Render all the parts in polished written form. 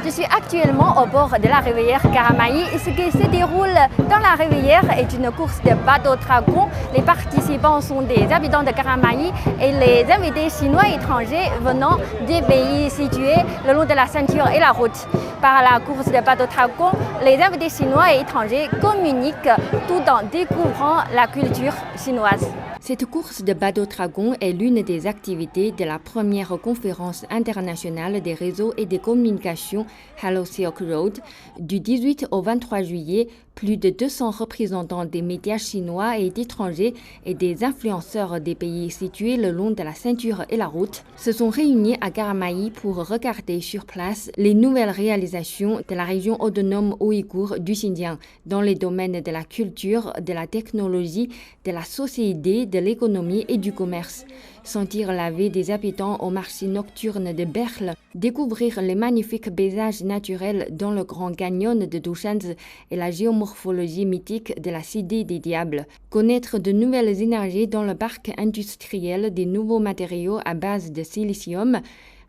Je suis actuellement au bord de la rivière Karamaï. Ce qui se déroule dans la rivière est une course de bateau-dragon. Les participants sont des habitants de Karamaï et les invités chinois et étrangers venant des pays situés le long de la ceinture et la route. Par la course de bateau-dragon, les invités chinois et étrangers communiquent tout en découvrant la culture chinoise. Cette course de bateau-dragon est l'une des activités de la première conférence internationale des réseaux et des communications Hello Silk Road du 18 au 23 juillet. Plus de 200 représentants des médias chinois et étrangers et des influenceurs des pays situés le long de la ceinture et la route se sont réunis à Karamaï pour regarder sur place les nouvelles réalisations de la région autonome ouïghour du Xinjiang dans les domaines de la culture, de la technologie, de la société, de l'économie et du commerce. Sentir la vie des habitants au marché nocturne de Berle, découvrir les magnifiques paysages naturels dans le Grand Canyon de Dushanzi et la géomorphologie mythique de la Cité des Diables, connaître de nouvelles énergies dans le parc industriel des nouveaux matériaux à base de silicium,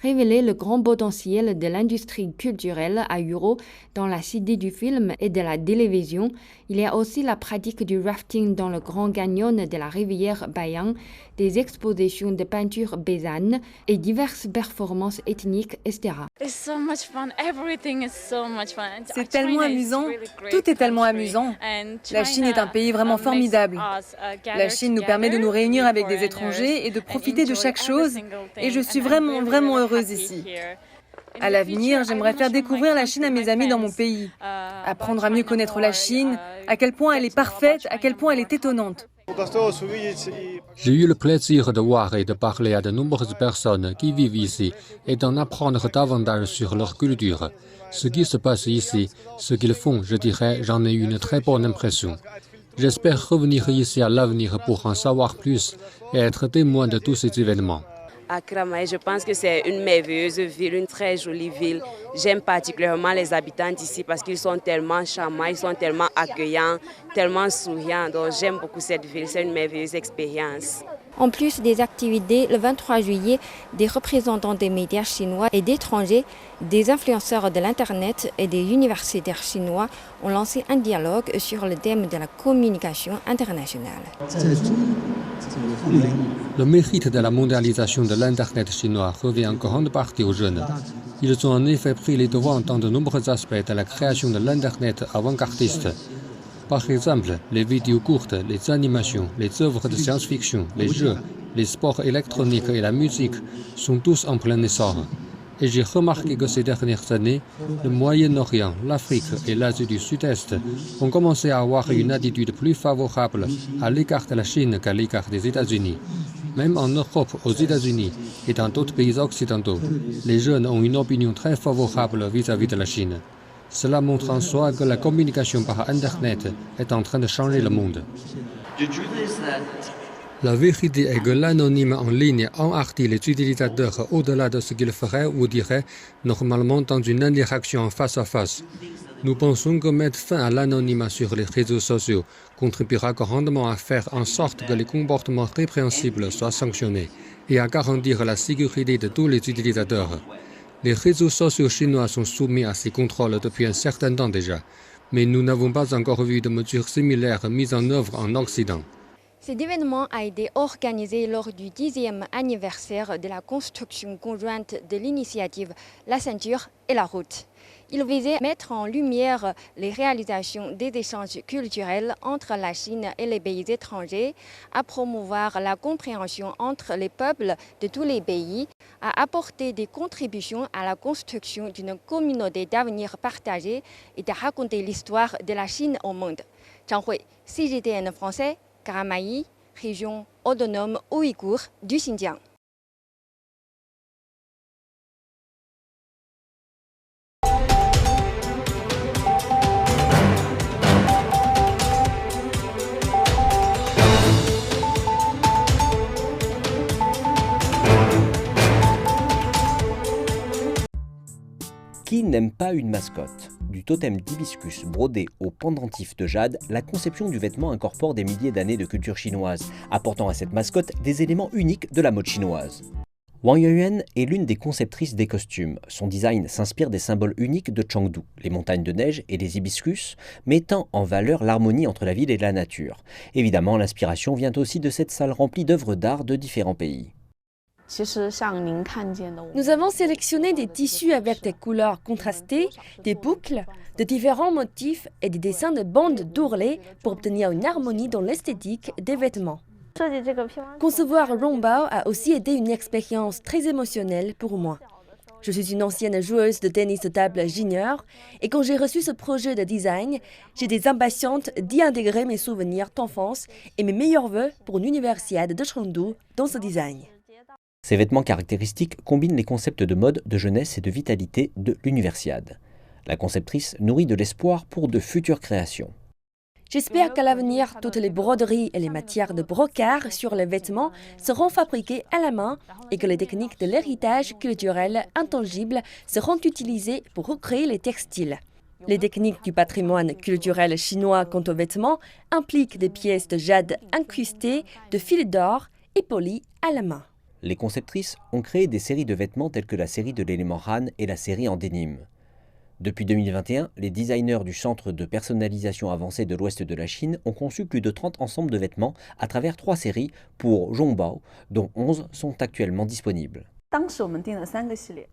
révéler le grand potentiel de l'industrie culturelle à Yuro dans la cité du film et de la télévision. Il y a aussi la pratique du rafting dans le Grand Canyon de la rivière Bayang, des expositions de peinture paysanne et diverses performances ethniques, etc. C'est tellement amusant, tout est tellement amusant. La Chine est un pays vraiment formidable. La Chine nous permet de nous réunir avec des étrangers et de profiter de chaque chose. Et je suis vraiment heureuse ici. À l'avenir, j'aimerais faire découvrir la Chine à mes amis dans mon pays. Apprendre à mieux connaître la Chine, à quel point elle est parfaite, à quel point elle est étonnante. J'ai eu le plaisir de voir et de parler à de nombreuses personnes qui vivent ici et d'en apprendre davantage sur leur culture. Ce qui se passe ici, ce qu'ils font, je dirais, j'en ai eu une très bonne impression. J'espère revenir ici à l'avenir pour en savoir plus et être témoin de tous ces événements. À Karamaï, je pense que c'est une merveilleuse ville, une très jolie ville. J'aime particulièrement les habitants d'ici parce qu'ils sont tellement charmants, ils sont tellement accueillants, tellement souriants. Donc j'aime beaucoup cette ville, c'est une merveilleuse expérience. En plus des activités, le 23 juillet, des représentants des médias chinois et d'étrangers, des influenceurs de l'Internet et des universitaires chinois ont lancé un dialogue sur le thème de la communication internationale. Le mérite de la mondialisation de l'Internet chinois revient en grande partie aux jeunes. Ils ont en effet pris les devants dans de nombreux aspects de la création de l'Internet avant-gardiste. Par exemple, les vidéos courtes, les animations, les œuvres de science-fiction, les jeux, les sports électroniques et la musique sont tous en plein essor. Et j'ai remarqué que ces dernières années, le Moyen-Orient, l'Afrique et l'Asie du Sud-Est ont commencé à avoir une attitude plus favorable à l'égard de la Chine qu'à l'égard des États-Unis. Même en Europe, aux États-Unis et dans d'autres pays occidentaux, les jeunes ont une opinion très favorable vis-à-vis de la Chine. Cela montre en soi que la communication par Internet est en train de changer le monde. La vérité est que l'anonyme en ligne enhardit les utilisateurs au-delà de ce qu'ils feraient ou diraient normalement dans une interaction face à face. Nous pensons que mettre fin à l'anonymat sur les réseaux sociaux contribuera grandement à faire en sorte que les comportements répréhensibles soient sanctionnés et à garantir la sécurité de tous les utilisateurs. Les réseaux sociaux chinois sont soumis à ces contrôles depuis un certain temps déjà, mais nous n'avons pas encore vu de mesures similaires mises en œuvre en Occident. Cet événement a été organisé lors du 10e anniversaire de la construction conjointe de l'initiative La Ceinture et la Route. Il visait à mettre en lumière les réalisations des échanges culturels entre la Chine et les pays étrangers, à promouvoir la compréhension entre les peuples de tous les pays, à apporter des contributions à la construction d'une communauté d'avenir partagée et de raconter l'histoire de la Chine au monde. Zhang Hui, CGTN français, Karamaï, région autonome ouïghour du Xinjiang. Qui n'aime pas une mascotte? Du totem d'hibiscus brodé au pendentif de jade, la conception du vêtement incorpore des milliers d'années de culture chinoise, apportant à cette mascotte des éléments uniques de la mode chinoise. Wang Yuan est l'une des conceptrices des costumes. Son design s'inspire des symboles uniques de Chengdu, les montagnes de neige et les hibiscus, mettant en valeur l'harmonie entre la ville et la nature. Évidemment, l'inspiration vient aussi de cette salle remplie d'œuvres d'art de différents pays. Nous avons sélectionné des tissus avec des couleurs contrastées, des boucles, de différents motifs et des dessins de bandes d'ourlets pour obtenir une harmonie dans l'esthétique des vêtements. Concevoir Rongbao a aussi été une expérience très émotionnelle pour moi. Je suis une ancienne joueuse de tennis de table junior et quand j'ai reçu ce projet de design, j'étais impatiente d'y intégrer mes souvenirs d'enfance et mes meilleurs vœux pour l'Universiade de Chengdu dans ce design. Ces vêtements caractéristiques combinent les concepts de mode, de jeunesse et de vitalité de l'Universiade. La conceptrice nourrit de l'espoir pour de futures créations. J'espère qu'à l'avenir, toutes les broderies et les matières de brocart sur les vêtements seront fabriquées à la main et que les techniques de l'héritage culturel intangible seront utilisées pour recréer les textiles. Les techniques du patrimoine culturel chinois quant aux vêtements impliquent des pièces de jade incrustées de fils d'or et polies à la main. Les conceptrices ont créé des séries de vêtements telles que la série de l'élément Han et la série en dénime. Depuis 2021, les designers du Centre de personnalisation avancée de l'Ouest de la Chine ont conçu plus de 30 ensembles de vêtements à travers 3 séries pour Rongbao, dont 11 sont actuellement disponibles.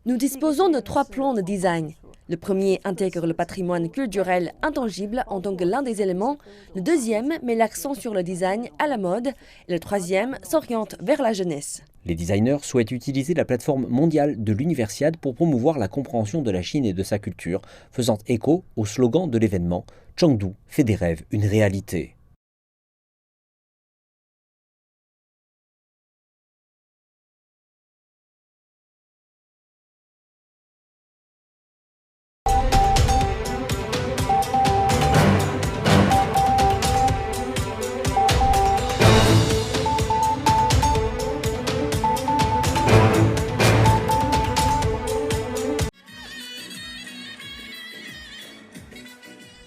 Nous disposons de 3 plans de design. Le premier intègre le patrimoine culturel intangible en tant que l'un des éléments. Le deuxième met l'accent sur le design à la mode. Et le troisième s'oriente vers la jeunesse. Les designers souhaitent utiliser la plateforme mondiale de l'Universiade pour promouvoir la compréhension de la Chine et de sa culture, faisant écho au slogan de l'événement « Chengdu fait des rêves une réalité ».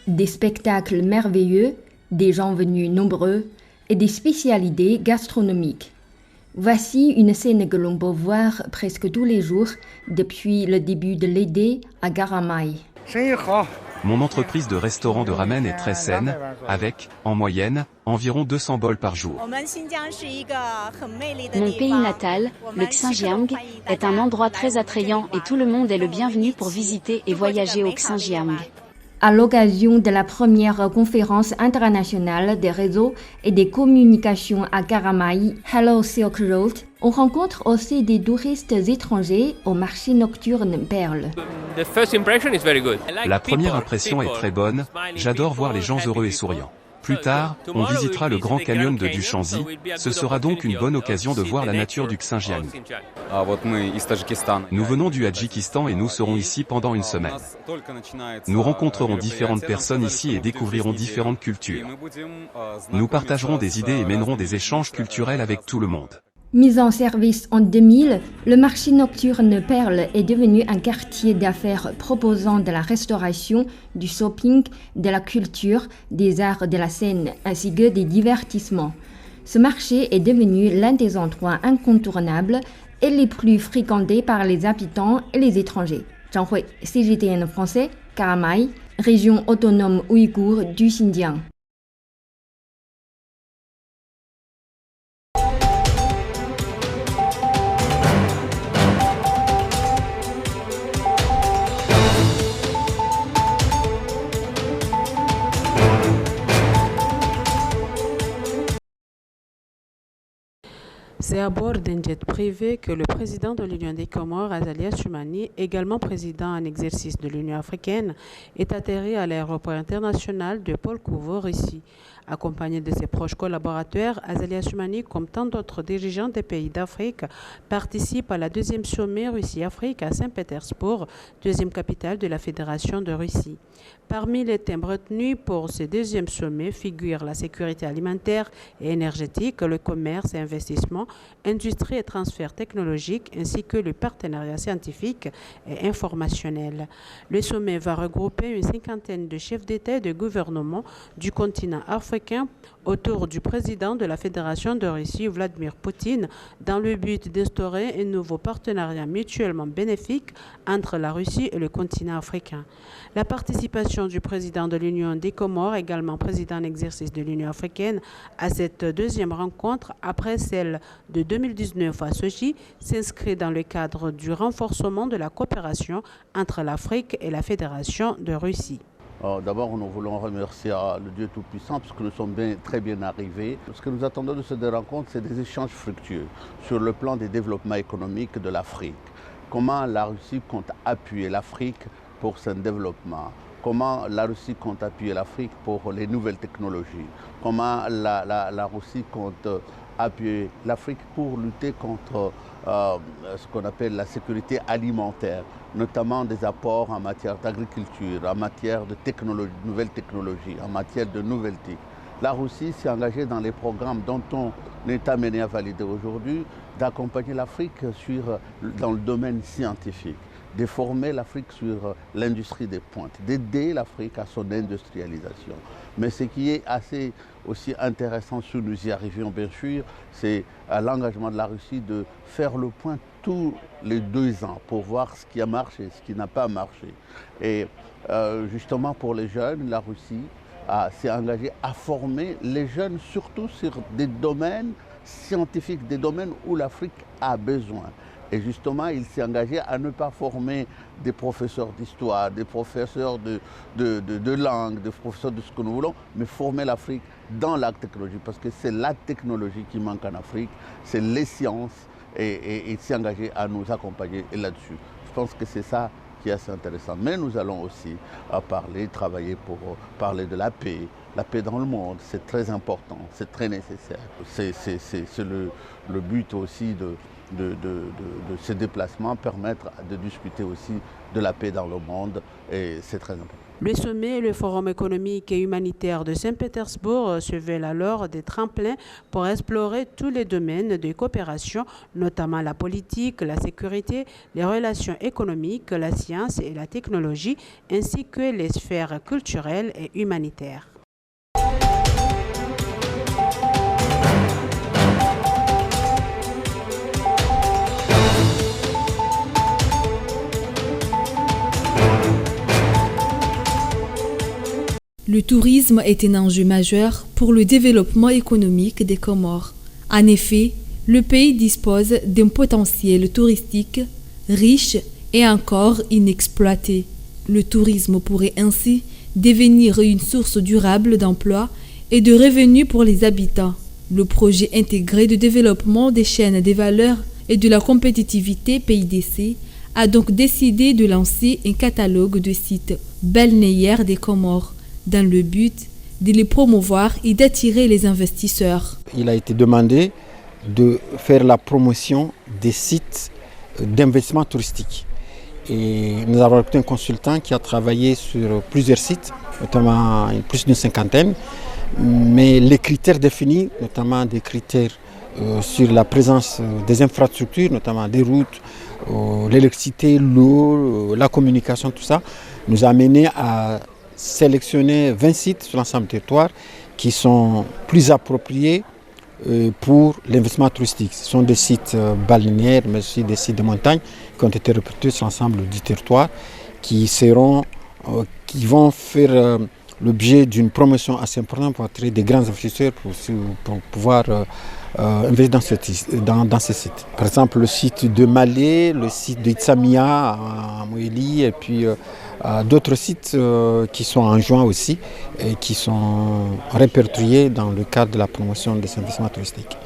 Des spectacles merveilleux, des gens venus nombreux et des spécialités gastronomiques. Voici une scène que l'on peut voir presque tous les jours depuis le début de l'été à Garamay. Mon entreprise de restaurant de ramen est très saine, avec, en moyenne, environ 200 bols par jour. Mon pays natal, le Xinjiang, est un endroit très attrayant et tout le monde est le bienvenu pour visiter et voyager au Xinjiang. À l'occasion de la première conférence internationale des réseaux et des communications à Garamay, Hello Silk Road, on rencontre aussi des touristes étrangers au marché nocturne Perle. La première impression est très bonne, j'adore voir les gens heureux et souriants. Plus tard, on visitera le Grand Canyon de Dushanzi, ce sera donc une bonne occasion de voir la nature du Xinjiang. Nous venons du Tadjikistan et nous serons ici pendant une semaine. Nous rencontrerons différentes personnes ici et découvrirons différentes cultures. Nous partagerons des idées et mènerons des échanges culturels avec tout le monde. Mis en service en 2000, le marché nocturne Perle est devenu un quartier d'affaires proposant de la restauration, du shopping, de la culture, des arts de la scène ainsi que des divertissements. Ce marché est devenu l'un des endroits incontournables et les plus fréquentés par les habitants et les étrangers. Zhang Hui, CGTN français, Garamay, région autonome ouïghour du Xinjiang. C'est à bord d'un jet privé que le président de l'Union des Comores, Azali Assoumani, également président en exercice de l'Union africaine, est atterri à l'aéroport international de Pulkovo, Russie. Accompagné de ses proches collaborateurs, Azali Assoumani, comme tant d'autres dirigeants des pays d'Afrique, participe à la 2e sommet Russie-Afrique à Saint-Pétersbourg, 2e capitale de la Fédération de Russie. Parmi les thèmes retenus pour ce 2e sommet figurent la sécurité alimentaire et énergétique, le commerce et investissement, industrie et transfert technologique, ainsi que le partenariat scientifique et informationnel. Le sommet va regrouper une 50aine de chefs d'État et de gouvernement du continent africain africain autour du président de la Fédération de Russie, Vladimir Poutine, dans le but d'instaurer un nouveau partenariat mutuellement bénéfique entre la Russie et le continent africain. La participation du président de l'Union des Comores, également président en exercice de l'Union africaine, à cette deuxième rencontre, après celle de 2019 à Sochi, s'inscrit dans le cadre du renforcement de la coopération entre l'Afrique et la Fédération de Russie. D'abord, nous voulons remercier le Dieu Tout-Puissant parce que nous sommes très bien arrivés. Ce que nous attendons de cette rencontre, c'est des échanges fructueux sur le plan des développements économiques de l'Afrique. Comment la Russie compte appuyer l'Afrique pour son développement. Comment la Russie compte appuyer l'Afrique pour les nouvelles technologies. Comment la Russie compte appuyer l'Afrique pour lutter contre ce qu'on appelle la sécurité alimentaire, notamment des apports en matière d'agriculture, en matière de technologie, nouvelles technologies, en matière de nouvelles TIC. La Russie s'est engagée dans les programmes dont on est amené à valider aujourd'hui, d'accompagner l'Afrique dans le domaine scientifique, de former l'Afrique sur l'industrie des pointes, d'aider l'Afrique à son industrialisation. Mais ce qui est assez aussi intéressant, si nous y arrivions bien sûr, c'est l'engagement de la Russie de faire le point tous les 2 ans pour voir ce qui a marché, ce qui n'a pas marché. Et justement pour les jeunes, la Russie s'est engagée à former les jeunes surtout sur des domaines scientifiques, des domaines où l'Afrique a besoin. Et justement, il s'est engagé à ne pas former des professeurs d'histoire, des professeurs de langue, des professeurs de ce que nous voulons, mais former l'Afrique dans la technologie, parce que c'est la technologie qui manque en Afrique, c'est les sciences, et il s'est engagé à nous accompagner là-dessus. Je pense que c'est ça qui est assez intéressant. Mais nous allons aussi travailler pour parler de la paix dans le monde, c'est très important, c'est très nécessaire. C'est le but aussi de ces déplacements, permettre de discuter aussi de la paix dans le monde, et c'est très important. Le sommet et le Forum économique et humanitaire de Saint-Pétersbourg se veulent alors des tremplins pour explorer tous les domaines de coopération, notamment la politique, la sécurité, les relations économiques, la science et la technologie, ainsi que les sphères culturelles et humanitaires. Le tourisme est un enjeu majeur pour le développement économique des Comores. En effet, le pays dispose d'un potentiel touristique riche et encore inexploité. Le tourisme pourrait ainsi devenir une source durable d'emploi et de revenus pour les habitants. Le projet intégré de développement des chaînes des valeurs et de la compétitivité PIDC a donc décidé de lancer un catalogue de sites balnéaires des Comores, dans le but de les promouvoir et d'attirer les investisseurs. Il a été demandé de faire la promotion des sites d'investissement touristique. Et nous avons recruté un consultant qui a travaillé sur plusieurs sites, notamment plus d'une 50aine. Mais les critères définis, notamment des critères sur la présence des infrastructures, notamment des routes, l'électricité, l'eau, la communication, tout ça, nous a amené à sélectionner 20 sites sur l'ensemble du territoire qui sont plus appropriés pour l'investissement touristique. Ce sont des sites balnéaires, mais aussi des sites de montagne qui ont été recrutés sur l'ensemble du territoire, qui vont faire l'objet d'une promotion assez importante pour attirer des grands investisseurs pour pouvoir investir dans ces sites. Par exemple, le site de Malé, le site de Itsamia à Moélie, et puis d'autres sites qui sont en juin aussi et qui sont répertoriés dans le cadre de la promotion des investissements touristiques.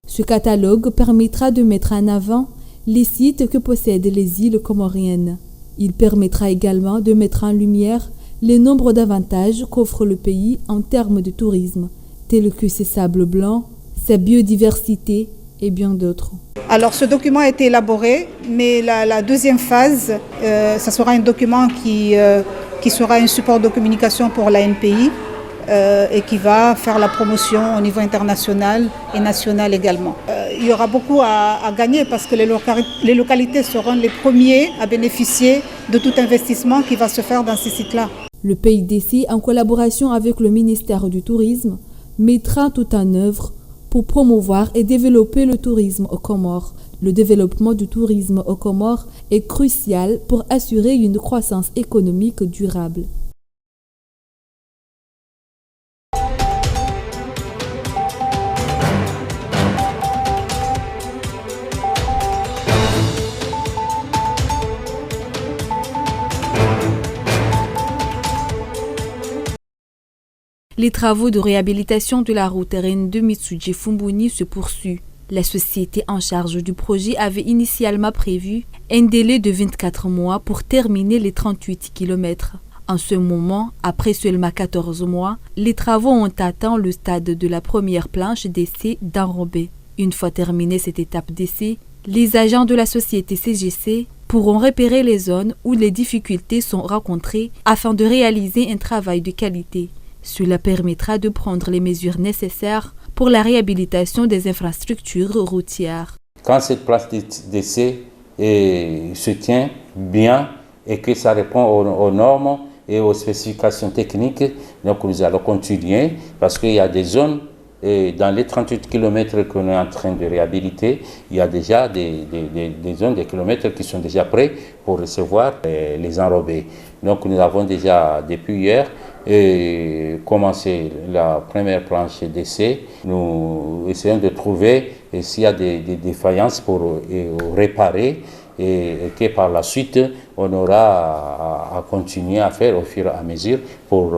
Ce catalogue permettra de mettre en avant les sites que possèdent les îles comoriennes. Il permettra également de mettre en lumière les nombreux d'avantages qu'offre le pays en termes de tourisme, tels que ses sables blancs, sa biodiversité et bien d'autres. Alors ce document a été élaboré, mais la deuxième phase, ça sera un document qui sera un support de communication pour l'ANPI et qui va faire la promotion au niveau international et national également. Il y aura beaucoup à gagner parce que les localités seront les premiers à bénéficier de tout investissement qui va se faire dans ces sites-là. Le PIDC, en collaboration avec le ministère du Tourisme, mettra tout en œuvre pour promouvoir et développer le tourisme aux Comores. Le développement du tourisme aux Comores est crucial pour assurer une croissance économique durable. Les travaux de réhabilitation de la route RN2 Mitsuji-Fumbuni se poursuivent. La société en charge du projet avait initialement prévu un délai de 24 mois pour terminer les 38 km. En ce moment, après seulement 14 mois, les travaux ont atteint le stade de la première planche d'essai d'enrobé. Une fois terminée cette étape d'essai, les agents de la société CGC pourront repérer les zones où les difficultés sont rencontrées afin de réaliser un travail de qualité. Cela permettra de prendre les mesures nécessaires pour la réhabilitation des infrastructures routières. Quand cette place d'essai se tient bien et que ça répond aux normes et aux spécifications techniques, donc nous allons continuer parce qu'il y a des zones, dans les 38 km qu'on est en train de réhabiliter, il y a déjà des zones, des kilomètres qui sont déjà prêts pour recevoir les enrobés. Donc nous avons déjà, depuis hier, commencé la première planche d'essai. Nous essayons de trouver s'il y a des défaillances pour réparer et que par la suite on aura à continuer à faire au fur et à mesure pour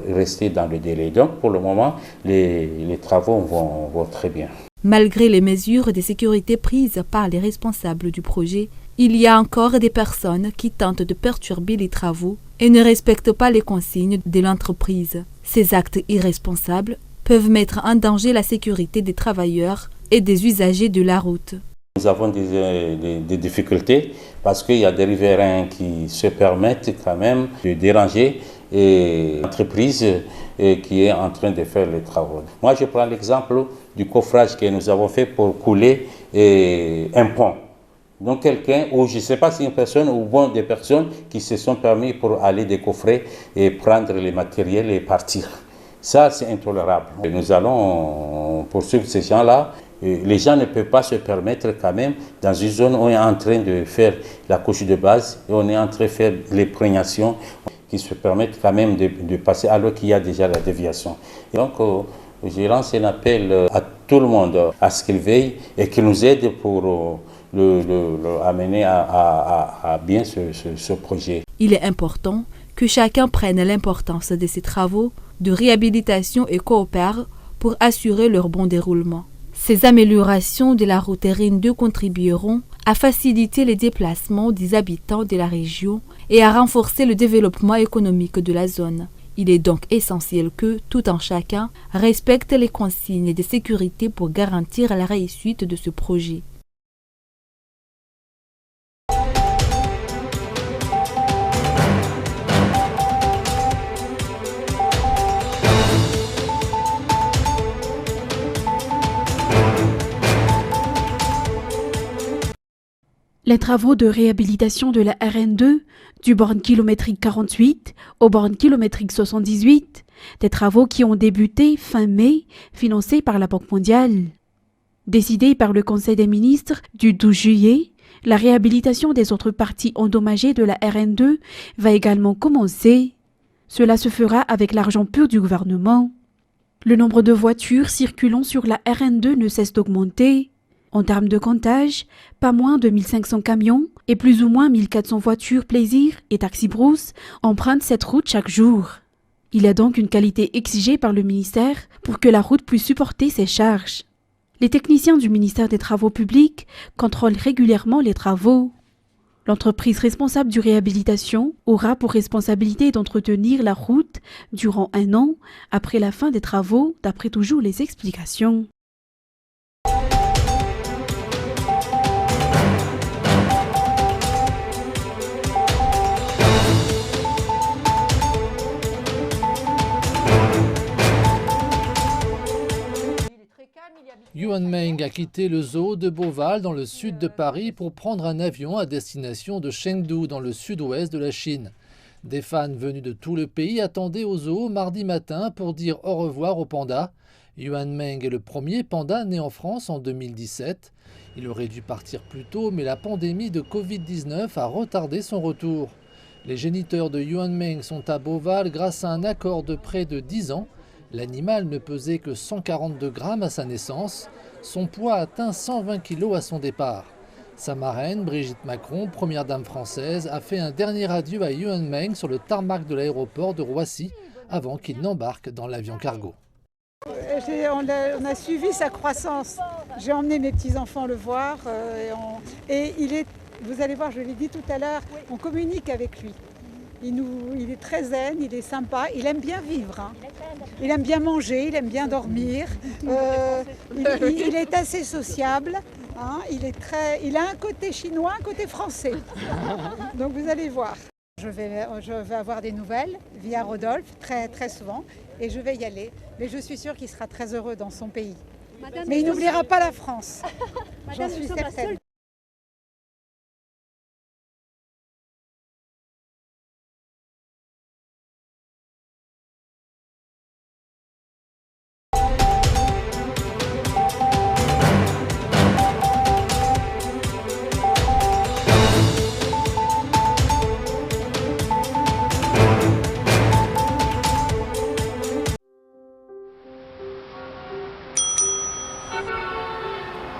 rester dans le délai. Donc pour le moment, les travaux vont très bien. Malgré les mesures de sécurité prises par les responsables du projet, il y a encore des personnes qui tentent de perturber les travaux et ne respectent pas les consignes de l'entreprise. Ces actes irresponsables peuvent mettre en danger la sécurité des travailleurs et des usagers de la route. Nous avons des difficultés parce qu'il y a des riverains qui se permettent quand même de déranger l'entreprise qui est en train de faire les travaux. Moi, je prends l'exemple du coffrage que nous avons fait pour couler un pont. Donc quelqu'un, ou je ne sais pas si une personne ou des personnes qui se sont permis pour aller décoffrer et prendre les matériels et partir. Ça, c'est intolérable. Et nous allons poursuivre ces gens-là. Les gens ne peuvent pas se permettre quand même, dans une zone où on est en train de faire la couche de base, et on est en train de faire l'imprégnation, qui se permettent quand même de passer alors qu'il y a déjà la déviation. Et donc, je lance un appel à tout le monde à ce qu'il veille et qu'il nous aide pour amener à bien ce projet. Il est important que chacun prenne l'importance de ces travaux de réhabilitation et coopère pour assurer leur bon déroulement. Ces améliorations de la route RN2 contribueront à faciliter les déplacements des habitants de la région et à renforcer le développement économique de la zone. Il est donc essentiel que tout un chacun respecte les consignes de sécurité pour garantir la réussite de ce projet. Les travaux de réhabilitation de la RN2, du borne kilométrique 48 au borne kilométrique 78, des travaux qui ont débuté fin mai, financés par la Banque mondiale. Décidé par le Conseil des ministres du 12 juillet, la réhabilitation des autres parties endommagées de la RN2 va également commencer. Cela se fera avec l'argent pur du gouvernement. Le nombre de voitures circulant sur la RN2 ne cesse d'augmenter. En termes de comptage, pas moins de 1500 camions et plus ou moins 1400 voitures plaisir et taxi-brousse empruntent cette route chaque jour. Il y a donc une qualité exigée par le ministère pour que la route puisse supporter ces charges. Les techniciens du ministère des Travaux publics contrôlent régulièrement les travaux. L'entreprise responsable du réhabilitation aura pour responsabilité d'entretenir la route durant 1 an après la fin des travaux, d'après toujours les explications. Yuan Meng a quitté le zoo de Beauval dans le sud de Paris pour prendre un avion à destination de Chengdu dans le sud-ouest de la Chine. Des fans venus de tout le pays attendaient au zoo mardi matin pour dire au revoir aux pandas. Yuan Meng est le premier panda né en France en 2017. Il aurait dû partir plus tôt, mais la pandémie de Covid-19 a retardé son retour. Les géniteurs de Yuan Meng sont à Beauval grâce à un accord de près de 10 ans. L'animal ne pesait que 142 grammes à sa naissance. Son poids atteint 120 kg à son départ. Sa marraine, Brigitte Macron, première dame française, a fait un dernier adieu à Yuan Meng sur le tarmac de l'aéroport de Roissy avant qu'il n'embarque dans l'avion cargo. On a suivi sa croissance. J'ai emmené mes petits-enfants le voir et vous allez voir, je l'ai dit tout à l'heure, on communique avec lui. Il est très zen, il est sympa, il aime bien vivre. Hein. Il aime bien manger, il aime bien dormir. Il est assez sociable. Hein. Il a un côté chinois, un côté français. Donc vous allez voir. Je vais avoir des nouvelles via Rodolphe très, très souvent et je vais y aller. Mais je suis sûre qu'il sera très heureux dans son pays. Mais il n'oubliera pas la France. J'en suis certaine.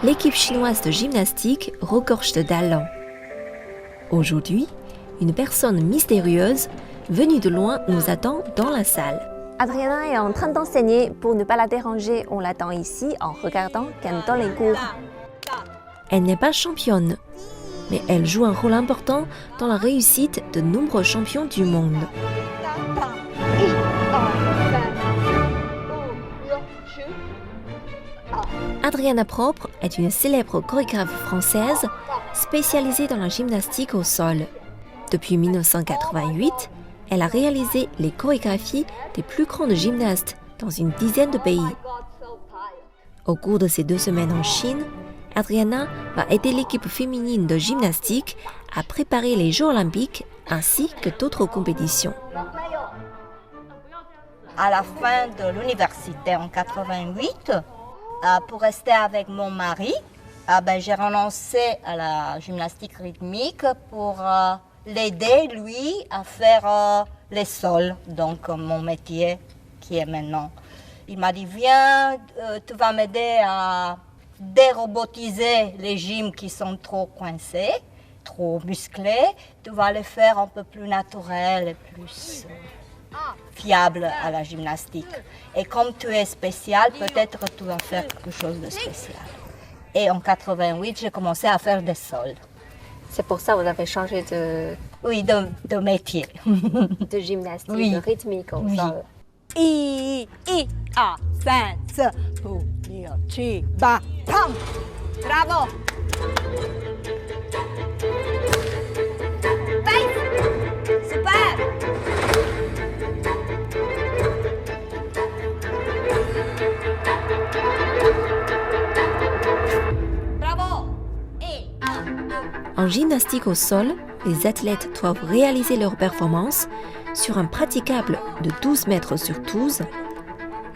L'équipe chinoise de gymnastique regorge de talent. Aujourd'hui, une personne mystérieuse venue de loin nous attend dans la salle. Adriana est en train d'enseigner. Pour ne pas la déranger, on l'attend ici en regardant qu'elle donne les cours. Elle n'est pas championne, mais elle joue un rôle important dans la réussite de nombreux champions du monde. Adriana Propre est une célèbre chorégraphe française spécialisée dans la gymnastique au sol. Depuis 1988, elle a réalisé les chorégraphies des plus grandes gymnastes dans une dizaine de pays. Au cours de ces 2 semaines en Chine, Adriana va aider l'équipe féminine de gymnastique à préparer les Jeux olympiques ainsi que d'autres compétitions. À la fin de l'université en 88, pour rester avec mon mari, j'ai renoncé à la gymnastique rythmique pour l'aider, lui, à faire les sols, donc mon métier qui est maintenant. Il m'a dit, viens, tu vas m'aider à dérobotiser les gyms qui sont trop coincés, trop musclés. Tu vas les faire un peu plus naturels et plus fiables à la gymnastique. Et comme tu es spécial, peut-être tu vas faire quelque chose de spécial. Et en 88, j'ai commencé à faire des sols. C'est pour ça que vous avez changé de... Oui, de métier. De gymnastique, oui. De rythmique au sol. I, A, 5, 6, 7, ba, pam. Bravo. Super. En gymnastique au sol, les athlètes doivent réaliser leur performance sur un praticable de 12 mètres sur 12.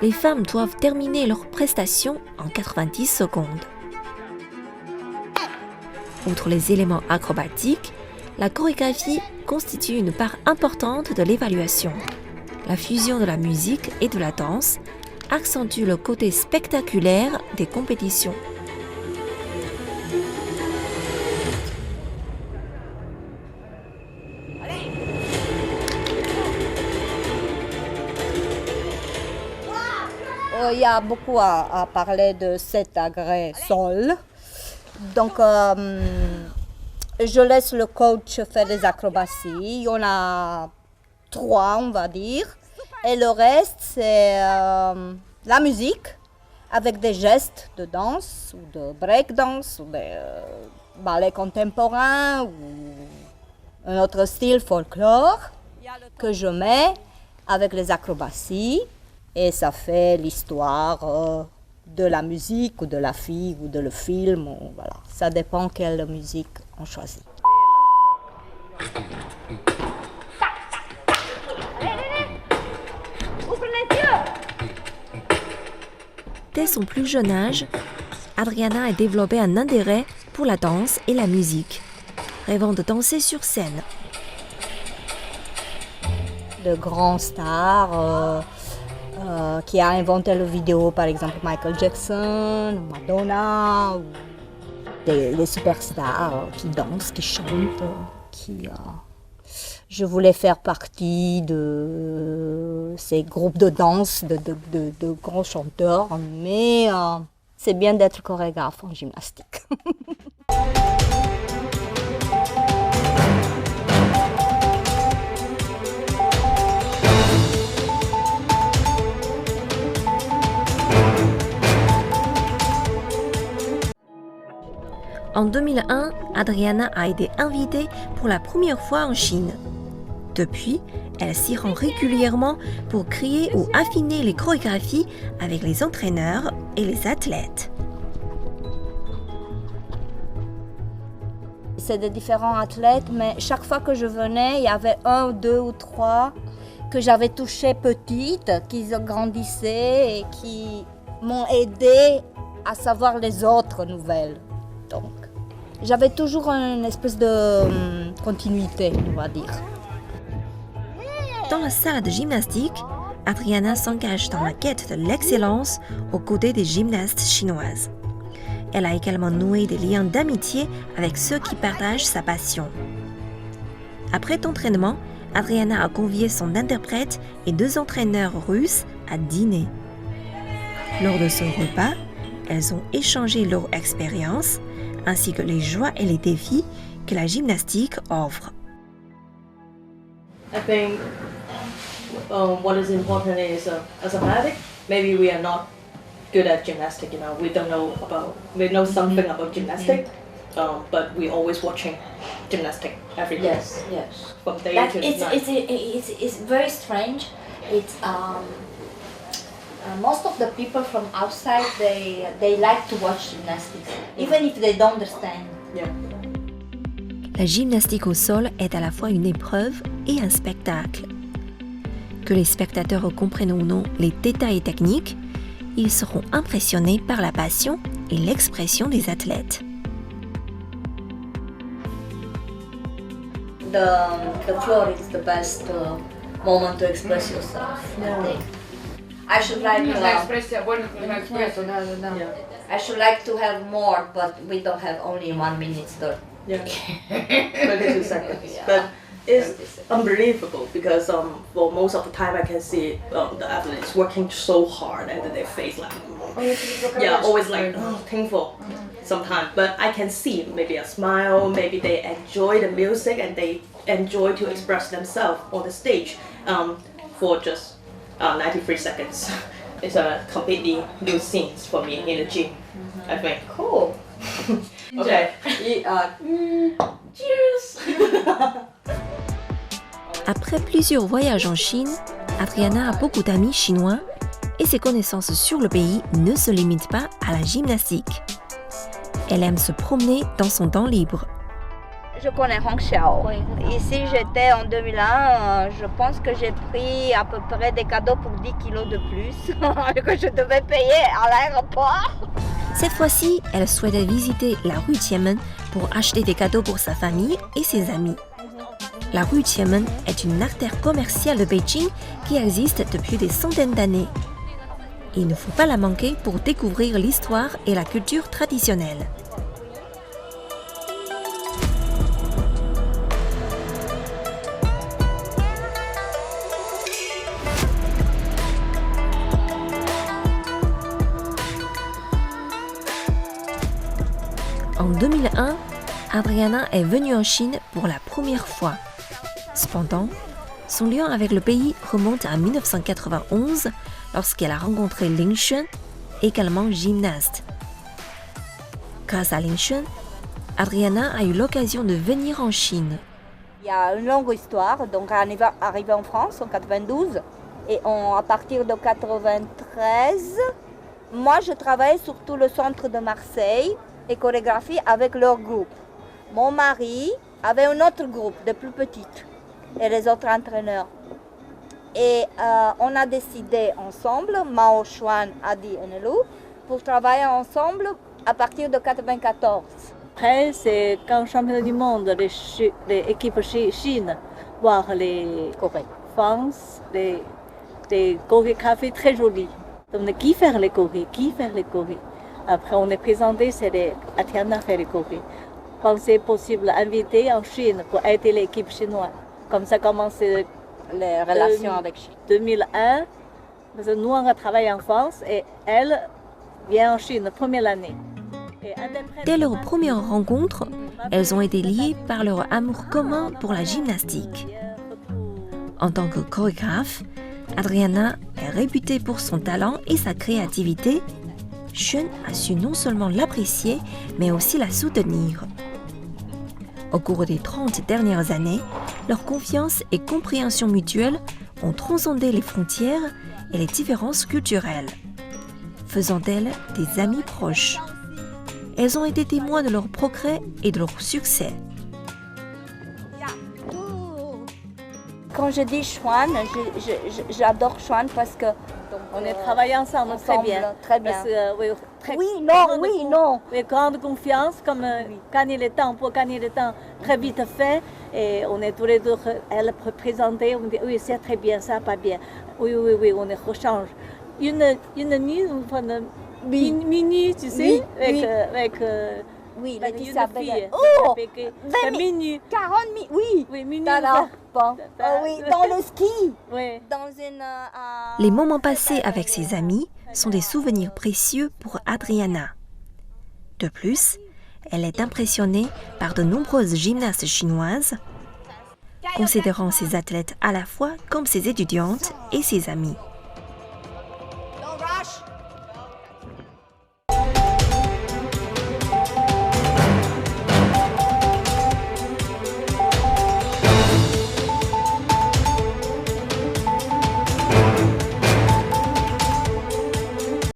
Les femmes doivent terminer leur prestation en 90 secondes. Outre les éléments acrobatiques, la chorégraphie constitue une part importante de l'évaluation. La fusion de la musique et de la danse accentue le côté spectaculaire des compétitions. Il y a beaucoup à parler de cet agrès sol. Donc, je laisse le coach faire des acrobaties. Il y en a 3, on va dire. Et le reste, c'est la musique avec des gestes de danse ou de breakdance ou de ballet contemporain ou un autre style folklore que je mets avec les acrobaties. Et ça fait l'histoire de la musique ou de la fille ou de le film. Ou, voilà. Ça dépend quelle musique on choisit. Dès son plus jeune âge, Adriana a développé un intérêt pour la danse et la musique, rêvant de danser sur scène. De grands stars qui a inventé la vidéo, par exemple Michael Jackson, Madonna, des superstars qui dansent, qui chantent, Je voulais faire partie de ces groupes de danse de grands chanteurs, mais c'est bien d'être chorégraphe en gymnastique. En 2001, Adriana a été invitée pour la première fois en Chine. Depuis, elle s'y rend régulièrement pour créer ou affiner les chorégraphies avec les entraîneurs et les athlètes. C'est des différents athlètes, mais chaque fois que je venais, il y avait 1, 2 ou 3 que j'avais touchées petites, qui grandissaient et qui m'ont aidé à savoir les autres nouvelles. Donc, j'avais toujours une espèce de continuité, on va dire. Dans la salle de gymnastique, Adriana s'engage dans la quête de l'excellence aux côtés des gymnastes chinoises. Elle a également noué des liens d'amitié avec ceux qui partagent sa passion. Après l'entraînement, Adriana a convié son interprète et 2 entraîneurs russes à dîner. Lors de ce repas, elles ont échangé leur expérience ainsi que les joies et les défis que la gymnastique offre. I think what is important is as a medic, maybe we are not good at gymnastics. You know, we know something about gymnastics, but we always watching gymnastics every day. Yes. From day Like to night. it's very strange. It's most of the people from outside they like to watch gymnastics, even if they don't understand. Yeah. La gymnastique au sol est à la fois une épreuve et un spectacle. Que les spectateurs comprennent ou non les détails techniques, ils seront impressionnés par la passion et l'expression des athlètes. The floor is the best moment to express yourself. I think. I should like to have more, but we don't have only 1 minute. Yeah. 22 seconds. Yeah. But it's unbelievable because for most of the time I can see the athletes working so hard and their face like always like painful sometimes. But I can see maybe a smile, maybe they enjoy the music and they enjoy to express themselves on the stage for just 93 seconds. It's a completely new scene for me in the gym. I think. Cool. Okay. Cheers. Après plusieurs voyages en Chine, Adriana a beaucoup d'amis chinois et ses connaissances sur le pays ne se limitent pas à la gymnastique. Elle aime se promener dans son temps libre. Je connais Hongqiao. Ici, j'étais en 2001. Je pense que j'ai pris à peu près des cadeaux pour 10 kilos de plus que je devais payer à l'aéroport. Cette fois-ci, elle souhaitait visiter la rue Tianmen pour acheter des cadeaux pour sa famille et ses amis. La rue Tianmen est une artère commerciale de Beijing qui existe depuis des centaines d'années. Il ne faut pas la manquer pour découvrir l'histoire et la culture traditionnelle. En 2001, Adriana est venue en Chine pour la première fois. Cependant, son lien avec le pays remonte à 1991 lorsqu'elle a rencontré Ling Xuan, également gymnaste. Grâce à Ling Xuan, Adriana a eu l'occasion de venir en Chine. Il y a une longue histoire. Donc, on est arrivé en France en 92 et à partir de 93, moi je travaille sur tout le centre de Marseille et chorégraphie avec leur groupe. Mon mari avait un autre groupe de plus petites et les autres entraîneurs. Et on a décidé ensemble, Mao Xuan, Adi et Nelou, pour travailler ensemble à partir de 1994. Après, c'est quand championnat du monde, les équipes Chine, voir les France, des chorégraphies très jolies. Donc, qui fait les chorés, Après, on est présenté, c'est Adriana fait les chorés. Pensez possible inviter en Chine pour aider l'équipe chinoise. Comme ça commence les relations avec Chine. 2001, parce que nous on a travaillé en France et elle vient en Chine première année. Dès leur première rencontre, elles ont été liées par leur amour commun pour la gymnastique. En tant que chorégraphe, Adriana est réputée pour son talent et sa créativité. Xun a su non seulement l'apprécier, mais aussi la soutenir. Au cours des 30 dernières années, leur confiance et compréhension mutuelle ont transcendé les frontières et les différences culturelles, faisant d'elles des amies proches. Elles ont été témoins de leurs progrès et de leur succès. Quand je dis Xuan, j'adore Xuan parce que on est travaillé ensemble très bien. Très bien. Parce que, oui, grande confiance, comme gagner le temps, pour gagner le temps très vite fait. Et on est tous les deux, elle peut présenter, on dit oui, c'est très bien, ça, pas bien. Oui, on est rechange. Une nuit, minuit, tu sais, avec oui, Laetitia fille. Oh, avec 20 minutes. 40 minutes, oui. Oui, minuit. Bon. Oui, dans le ski. Oui. Dans une, Les moments passés avec ses amis sont des souvenirs précieux pour Adriana. De plus, elle est impressionnée par de nombreuses gymnastes chinoises, considérant ses athlètes à la fois comme ses étudiantes et ses amies.